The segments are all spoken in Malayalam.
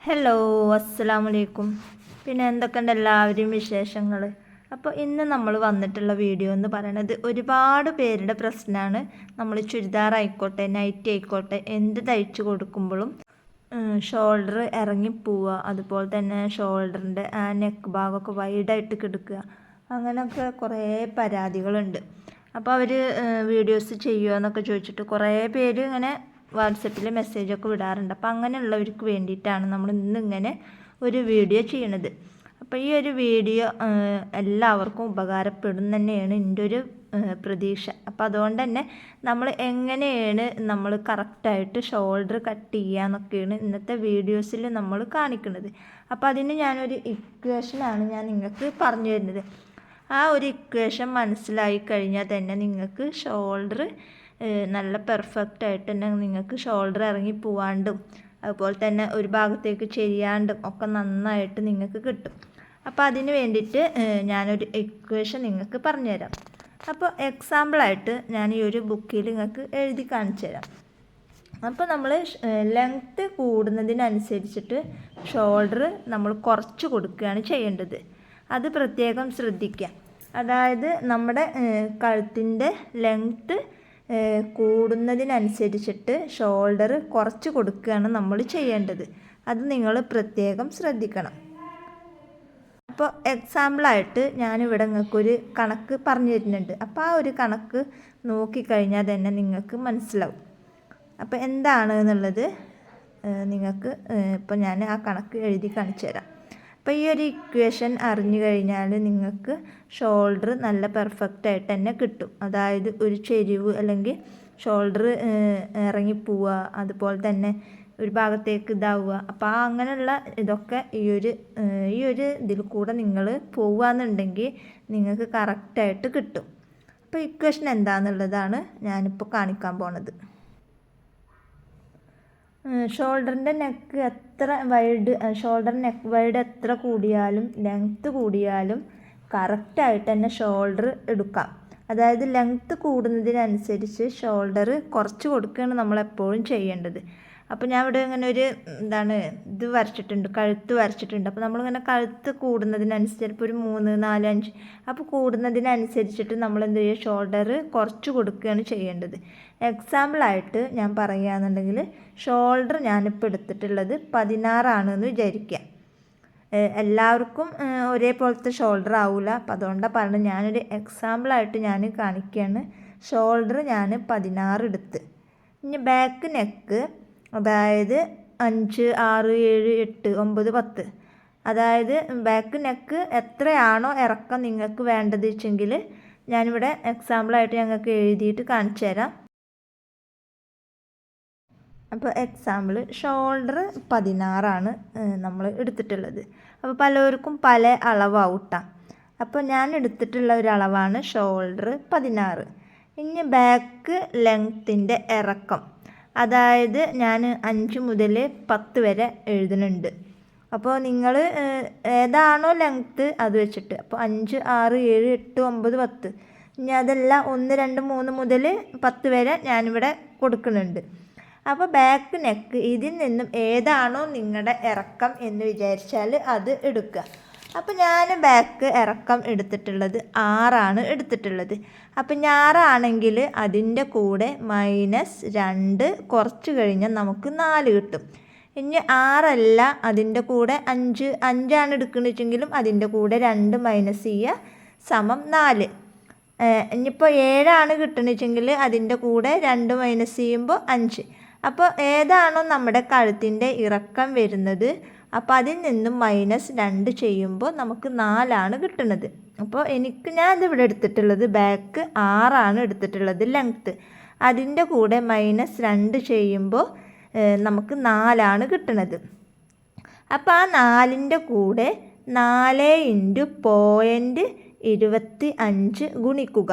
ഹലോ, അസ്സലാമു അലൈക്കും. പിന്നെ എന്തൊക്കെയുണ്ട് എല്ലാവരും വിശേഷങ്ങൾ? അപ്പോൾ ഇന്ന് നമ്മൾ വന്നിട്ടുള്ള വീഡിയോ എന്ന് പറയുന്നത് ഒരുപാട് പേരുടെ പ്രശ്നമാണ്. നമ്മൾ ചുരിദാർ ആയിക്കോട്ടെ, നൈറ്റി ആയിക്കോട്ടെ, എന്ത് തയ്ച്ചു കൊടുക്കുമ്പോഴും ഷോൾഡർ ഇറങ്ങിപ്പോവുക, അതുപോലെ തന്നെ ഷോൾഡറിൻ്റെ നെക്ക് ഭാഗമൊക്കെ വൈഡായിട്ട് കിടക്കുക, അങ്ങനെയൊക്കെ കുറേ പരാതികളുണ്ട്. അപ്പോൾ അവർ വീഡിയോസ് ചെയ്യുമോ എന്നൊക്കെ ചോദിച്ചിട്ട് കുറേ പേര് ഇങ്ങനെ വാട്സപ്പിൽ മെസ്സേജൊക്കെ വിടാറുണ്ട്. അപ്പോൾ അങ്ങനെയുള്ളവർക്ക് വേണ്ടിയിട്ടാണ് നമ്മൾ ഇന്നിങ്ങനെ ഒരു വീഡിയോ ചെയ്യണത്. അപ്പോൾ ഈ ഒരു വീഡിയോ എല്ലാവർക്കും ഉപകാരപ്പെടും തന്നെയാണ് എൻ്റെ ഒരു പ്രതീക്ഷ. അപ്പോൾ അതുകൊണ്ട് തന്നെ നമ്മൾ എങ്ങനെയാണ് നമ്മൾ കറക്റ്റായിട്ട് ഷോൾഡർ കട്ട് ചെയ്യുക എന്നൊക്കെയാണ് ഇന്നത്തെ വീഡിയോസിൽ നമ്മൾ കാണിക്കുന്നത്. അപ്പോൾ അതിന് ഞാനൊരു ഇക്വേഷനാണ് ഞാൻ നിങ്ങൾക്ക് പറഞ്ഞു തരുന്നത്. ആ ഒരു ഇക്വേഷൻ മനസ്സിലായി കഴിഞ്ഞാൽ തന്നെ നിങ്ങൾക്ക് ഷോൾഡർ നല്ല പെർഫെക്റ്റ് ആയിട്ട് തന്നെ നിങ്ങൾക്ക് ഷോൾഡർ ഇറങ്ങി പോവാണ്ടും അതുപോലെ തന്നെ ഒരു ഭാഗത്തേക്ക് ചെയ്യാണ്ടും ഒക്കെ നന്നായിട്ട് നിങ്ങൾക്ക് കിട്ടും. അപ്പോൾ അതിന് വേണ്ടിയിട്ട് ഞാനൊരു ഇക്വേഷൻ നിങ്ങൾക്ക് പറഞ്ഞുതരാം. അപ്പോൾ എക്സാമ്പിളായിട്ട് ഞാൻ ഈ ഒരു ബുക്കിൽ നിങ്ങൾക്ക് എഴുതി കാണിച്ചു തരാം. അപ്പോൾ നമ്മൾ ലെങ്ത്ത് കൂടുന്നതിനനുസരിച്ചിട്ട് ഷോൾഡർ നമ്മൾ കുറച്ച് കൊടുക്കുകയാണ് ചെയ്യേണ്ടത്. അത് പ്രത്യേകം ശ്രദ്ധിക്കുക. അതായത് നമ്മുടെ കഴുത്തിൻ്റെ ലെങ്ത്ത് കൂടുന്നതിനനുസരിച്ചിട്ട് ഷോൾഡർ കുറച്ച് കൊടുക്കുകയാണ് നമ്മൾ ചെയ്യേണ്ടത്. അത് നിങ്ങൾ പ്രത്യേകം ശ്രദ്ധിക്കണം. അപ്പോൾ എക്സാമ്പിളായിട്ട് ഞാനിവിടെ നിങ്ങൾക്കൊരു കണക്ക് പറഞ്ഞു തരുന്നുണ്ട്. അപ്പോൾ ആ ഒരു കണക്ക് നോക്കിക്കഴിഞ്ഞാൽ തന്നെ നിങ്ങൾക്ക് മനസ്സിലാവും. അപ്പോൾ എന്താണ് എന്നുള്ളത് നിങ്ങൾക്ക് ഇപ്പോൾ ഞാൻ ആ കണക്ക് എഴുതി കാണിച്ചു തരാം. അപ്പോൾ ഈ ഒരു ഇക്വേഷൻ അറിഞ്ഞു കഴിഞ്ഞാൽ നിങ്ങൾക്ക് ഷോൾഡർ നല്ല പെർഫെക്റ്റ് ആയിട്ട് തന്നെ കിട്ടും. അതായത് ഒരു ചെരിവ് അല്ലെങ്കിൽ ഷോൾഡർ ഇറങ്ങിപ്പോവുക, അതുപോലെ തന്നെ ഒരു ഭാഗത്തേക്ക് ഇതാവുക. അപ്പോൾ അങ്ങനെയുള്ള ഇതൊക്കെ ഈ ഒരു ഇതിൽ കൂടെ നിങ്ങൾ പോവുകയെന്നുണ്ടെങ്കിൽ നിങ്ങൾക്ക് കറക്റ്റായിട്ട് കിട്ടും. അപ്പോൾ ഇക്വേഷൻ എന്താണെന്നുള്ളതാണ് ഞാനിപ്പോൾ കാണിക്കാൻ പോണത്. ഷോൾഡറിൻ്റെ നെക്ക് എത്ര ഷോൾഡർ നെക്ക് വൈഡ് എത്ര കൂടിയാലും ലെങ്ത്ത് കൂടിയാലും കറക്റ്റായിട്ട് തന്നെ ഷോൾഡർ എടുക്കാം. അതായത് ലെങ്ത്ത് കൂടുന്നതിനനുസരിച്ച് ഷോൾഡർ കുറച്ച് കൊടുക്കുകയാണ് നമ്മളെപ്പോഴും ചെയ്യേണ്ടത്. അപ്പോൾ ഞാൻ ഇവിടെ ഇങ്ങനെ ഒരു ഇത് വരച്ചിട്ടുണ്ട്, കഴുത്ത് വരച്ചിട്ടുണ്ട്. അപ്പോൾ നമ്മളിങ്ങനെ കഴുത്ത് കൂടുന്നതിനനുസരിച്ച് ഇപ്പോൾ ഒരു 3, 4, 5 അപ്പോൾ കൂടുന്നതിനനുസരിച്ചിട്ട് നമ്മൾ എന്ത് ചെയ്യുക, ഷോൾഡർ കുറച്ച് കൊടുക്കുകയാണ് ചെയ്യേണ്ടത്. എക്സാമ്പിളായിട്ട് ഞാൻ പറയുകയാണെന്നുണ്ടെങ്കിൽ ഷോൾഡർ ഞാനിപ്പോൾ എടുത്തിട്ടുള്ളത് 16 ആണെന്ന് വിചാരിക്കുക. എല്ലാവർക്കും ഒരേപോലത്തെ ഷോൾഡർ ആവില്ല. അപ്പോൾ അതുകൊണ്ടാണ് പറഞ്ഞത്, ഞാനൊരു എക്സാമ്പിളായിട്ട് ഞാൻ കാണിക്കുകയാണ്. ഷോൾഡർ ഞാൻ 16 എടുത്ത്. ഇനി ബാക്ക് നെക്ക് അതായത് 5, 6, 7, 8, 9, 10 അതായത് ബാക്ക് നെക്ക് എത്രയാണോ ഇറക്കം നിങ്ങൾക്ക് വേണ്ടത് വെച്ചെങ്കിൽ ഞാനിവിടെ എക്സാമ്പിളായിട്ട് ഞങ്ങൾക്ക് എഴുതിയിട്ട് കാണിച്ചു തരാം. അപ്പോൾ എക്സാമ്പിൾ ഷോൾഡർ 16 ആണ് നമ്മൾ എടുത്തിട്ടുള്ളത്. അപ്പോൾ പലർക്കും പല അളവാവൂട്ടാം. അപ്പോൾ ഞാൻ എടുത്തിട്ടുള്ള ഒരു അളവാണ് ഷോൾഡർ 16. ഇനി ബാക്ക് ലെങ്ത്തിൻ്റെ ഇറക്കം അതായത് ഞാൻ 5 മുതൽ 10 വരെ എഴുതുന്നുണ്ട്. അപ്പോൾ നിങ്ങൾ ഏതാണോ ലെങ്ത്ത് അത് വെച്ചിട്ട്, അപ്പോൾ 5, 6, 7, 8, 9, 10 ഇനി അതെല്ലാം 1, 2, 3 മുതൽ 10 വരെ ഞാനിവിടെ കൊടുക്കുന്നുണ്ട്. അപ്പോൾ ബാക്ക് നെക്ക് ഇതിൽ നിന്നും ഏതാണോ നിങ്ങളുടെ ഇറക്കം എന്ന് വിചാരിച്ചാൽ അത് എടുക്കുക. അപ്പോൾ ഞാൻ ബാക്ക് ഇറക്കം എടുത്തിട്ടുള്ളത് 6 ആണ് എടുത്തിട്ടുള്ളത്. അപ്പം 6 ആണെങ്കിൽ അതിൻ്റെ കൂടെ -2 കുറച്ച് കഴിഞ്ഞാൽ നമുക്ക് 4 കിട്ടും. ഇനി 6 അല്ല, അതിൻ്റെ കൂടെ 5 ആണ് എടുക്കുന്നത് വെച്ചെങ്കിലും അതിൻ്റെ കൂടെ 2 മൈനസ് ചെയ്യുക =4. ഇനിയിപ്പോൾ 7 ആണ് കിട്ടുന്നത് വെച്ചെങ്കിൽ അതിൻ്റെ കൂടെ 2 മൈനസ് ചെയ്യുമ്പോൾ 5. അപ്പോൾ ഏതാണോ നമ്മുടെ കഴുത്തിൻ്റെ ഇറക്കം വരുന്നത് അപ്പോൾ അതിൽ നിന്നും -2 ചെയ്യുമ്പോൾ നമുക്ക് 4 ആണ് കിട്ടുന്നത്. അപ്പോൾ ഞാനിവിടെ എടുത്തിട്ടുള്ളത് ബാക്ക് 6 ആണ് എടുത്തിട്ടുള്ളത് ലെങ്ത്ത്. അതിൻ്റെ കൂടെ -2 ചെയ്യുമ്പോൾ നമുക്ക് 4 ആണ് കിട്ടുന്നത്. അപ്പോൾ ആ 4ൻ്റെ കൂടെ 4 × 0.25 ഗുണിക്കുക.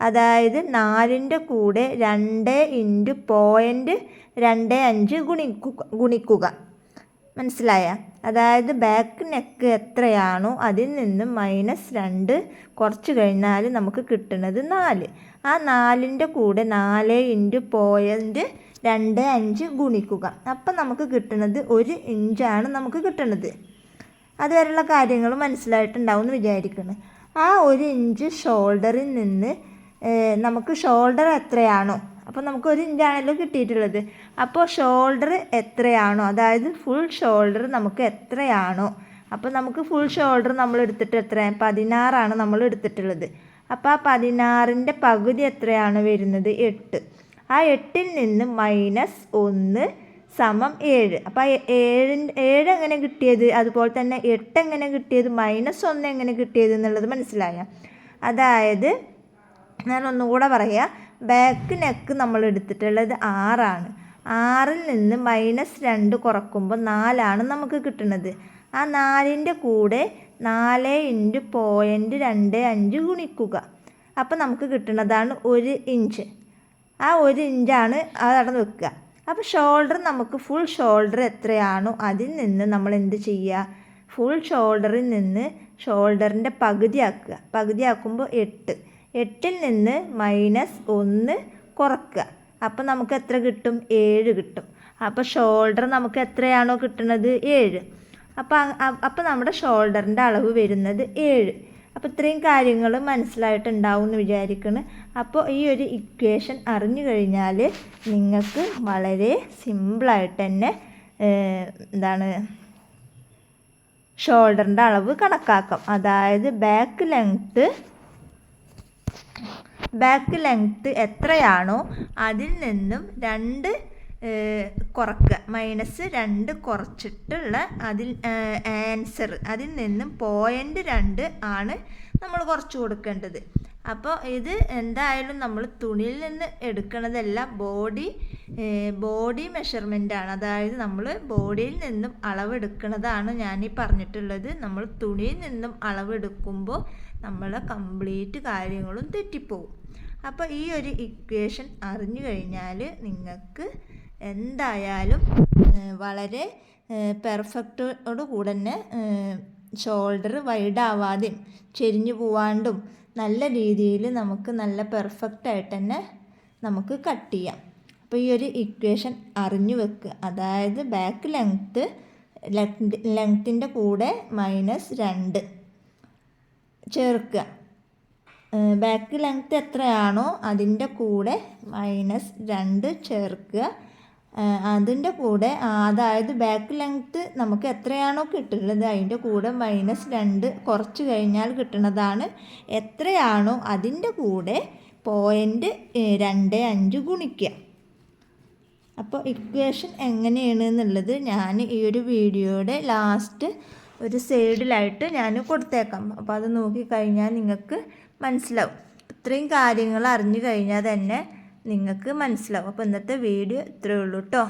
അതായത് 4ൻ്റെ കൂടെ 2 × 0.25 ഗുണിക്കുക. മനസ്സിലായ? അതായത് ബാക്ക് നെക്ക് എത്രയാണോ അതിൽ നിന്നും -2 കുറച്ച് കഴിഞ്ഞാൽ നമുക്ക് കിട്ടുന്നത് 4. ആ 4ൻ്റെ കൂടെ 4 × 25 ഗുണിക്കുക. അപ്പം നമുക്ക് കിട്ടുന്നത് 1 ഇഞ്ചാണ് നമുക്ക് കിട്ടുന്നത്. അതുവരെയുള്ള കാര്യങ്ങൾ മനസ്സിലായിട്ടുണ്ടാവും എന്ന് വിചാരിക്കുന്നു. ആ 1 ഇഞ്ച് ഷോൾഡറിൽ നിന്ന് നമുക്ക് ഷോൾഡർ എത്രയാണോ, അപ്പോൾ നമുക്ക് 1 ഇഞ്ചാണല്ലോ കിട്ടിയിട്ടുള്ളത്. അപ്പോൾ ഷോൾഡർ എത്രയാണോ, അതായത് ഫുൾ ഷോൾഡർ നമുക്ക് എത്രയാണോ, അപ്പോൾ നമുക്ക് ഫുൾ ഷോൾഡർ നമ്മൾ എടുത്തിട്ട് എത്രയാണ് 16 നമ്മൾ എടുത്തിട്ടുള്ളത്. അപ്പോൾ ആ 16ൻ്റെ പകുതി എത്രയാണ് വരുന്നത് 8. ആ 8ൽ നിന്ന് -1 = 7. അപ്പോൾ 7 എങ്ങനെ കിട്ടിയത്, അതുപോലെ തന്നെ 8 എങ്ങനെ കിട്ടിയത്, -1 എങ്ങനെ കിട്ടിയത് എന്നുള്ളത് മനസ്സിലായ. അതായത് ഞാൻ ഒന്നുകൂടെ പറയാം, ബാക്ക് നെക്ക് നമ്മൾ എടുത്തിട്ടുള്ളത് 6ആണ്. 6ൽ നിന്ന് -2 കുറക്കുമ്പോൾ 4ആണ് നമുക്ക് കിട്ടുന്നത്. ആ 4ൻ്റെ കൂടെ 4 × 0.25 ഗുണിക്കുക. അപ്പോൾ നമുക്ക് കിട്ടുന്നതാണ് 1 ഇഞ്ച്. ആ 1 ഇഞ്ചാണ് അതവിടെ വെക്കുക. അപ്പോൾ ഷോൾഡർ നമുക്ക് ഫുൾ ഷോൾഡർ എത്രയാണോ അതിൽ നിന്ന് നമ്മൾ എന്ത് ചെയ്യുക, ഫുൾ ഷോൾഡറിൽ നിന്ന് ഷോൾഡറിൻ്റെ പകുതിയാക്കുക. പകുതിയാക്കുമ്പോൾ 8. 8ൽ നിന്ന് -1 കുറക്കുക. അപ്പോൾ നമുക്ക് എത്ര കിട്ടും, 7 കിട്ടും. അപ്പോൾ ഷോൾഡർ നമുക്ക് എത്രയാണോ കിട്ടുന്നത് 7. അപ്പോൾ നമ്മുടെ ഷോൾഡറിൻ്റെ അളവ് വരുന്നത് 7. അപ്പോൾ ഇത്രയും കാര്യങ്ങൾ മനസ്സിലായിട്ടുണ്ടാവും എന്ന് വിചാരിക്കുന്നു. അപ്പോൾ ഈ ഒരു ഇക്വേഷൻ അറിഞ്ഞു കഴിഞ്ഞാൽ നിങ്ങൾക്ക് വളരെ സിമ്പിളായിട്ട് തന്നെ ഷോൾഡറിൻ്റെ അളവ് കണക്കാക്കാം. അതായത് ബാക്ക് ലെങ്ത്ത് എത്രയാണോ അതിൽ നിന്നും 2 കുറക്കുക, -2 കുറച്ചിട്ടുള്ള ആൻസർ, അതിൽ നിന്നും 0.2 ആണ് നമ്മൾ കുറച്ച് കൊടുക്കേണ്ടത്. അപ്പോൾ ഇത് എന്തായാലും നമ്മൾ തുണിയിൽ നിന്ന് എടുക്കുന്നതല്ല, ബോഡി മെഷർമെൻ്റാണ്. അതായത് നമ്മൾ ബോഡിയിൽ നിന്നും അളവെടുക്കുന്നതാണ് ഞാനീ പറഞ്ഞിട്ടുള്ളത്. നമ്മൾ തുണിയിൽ നിന്നും അളവെടുക്കുമ്പോൾ നമ്മളെ കംപ്ലീറ്റ് കാര്യങ്ങളും തെറ്റിപ്പോവും. അപ്പോൾ ഈ ഒരു ഇക്വേഷൻ അറിഞ്ഞു കഴിഞ്ഞാൽ നിങ്ങൾക്ക് എന്തായാലും വളരെ പെർഫെക്റ്റോടു കൂടെ തന്നെ ഷോൾഡർ വൈഡാവാതെയും ചെരിഞ്ഞു പോവാണ്ടും നല്ല രീതിയിൽ നമുക്ക് നല്ല പെർഫെക്റ്റായിട്ട് തന്നെ നമുക്ക് കട്ട് ചെയ്യാം. അപ്പോൾ ഈ ഒരു ഇക്വേഷൻ അറിഞ്ഞു വെക്കുക. അതായത് ബാക്ക് ലെങ്ത്തിൻ്റെ കൂടെ -2 ചേർക്കുക. ബാക്ക് ലെങ്ത്ത് എത്രയാണോ അതിൻ്റെ കൂടെ -2 ചേർക്കുക. അതിൻ്റെ കൂടെ അതായത് ബാക്ക് ലെങ്ത്ത് നമുക്ക് എത്രയാണോ കിട്ടുന്നത് അതിൻ്റെ കൂടെ -2 കുറച്ച് കഴിഞ്ഞാൽ കിട്ടുന്നതാണ് എത്രയാണോ അതിൻ്റെ കൂടെ 0.25 ഗുണിക്കുക. അപ്പോൾ ഇക്വേഷൻ എങ്ങനെയാണ് എന്നുള്ളത് ഞാൻ ഈ ഒരു വീഡിയോയുടെ ലാസ്റ്റ് ഒരു സൈഡിലായിട്ട് ഞാൻ കൊടുത്തേക്കാം. അപ്പോൾ അത് നോക്കിക്കഴിഞ്ഞാൽ നിങ്ങൾക്ക് മനസ്സിലാവും. ഇത്രയും കാര്യങ്ങൾ അറിഞ്ഞു കഴിഞ്ഞാൽ തന്നെ നിങ്ങൾക്ക് മനസ്സിലാവും. അപ്പോൾ ഇന്നത്തെ വീഡിയോ ഇത്രയേ ഉള്ളൂ കേട്ടോ.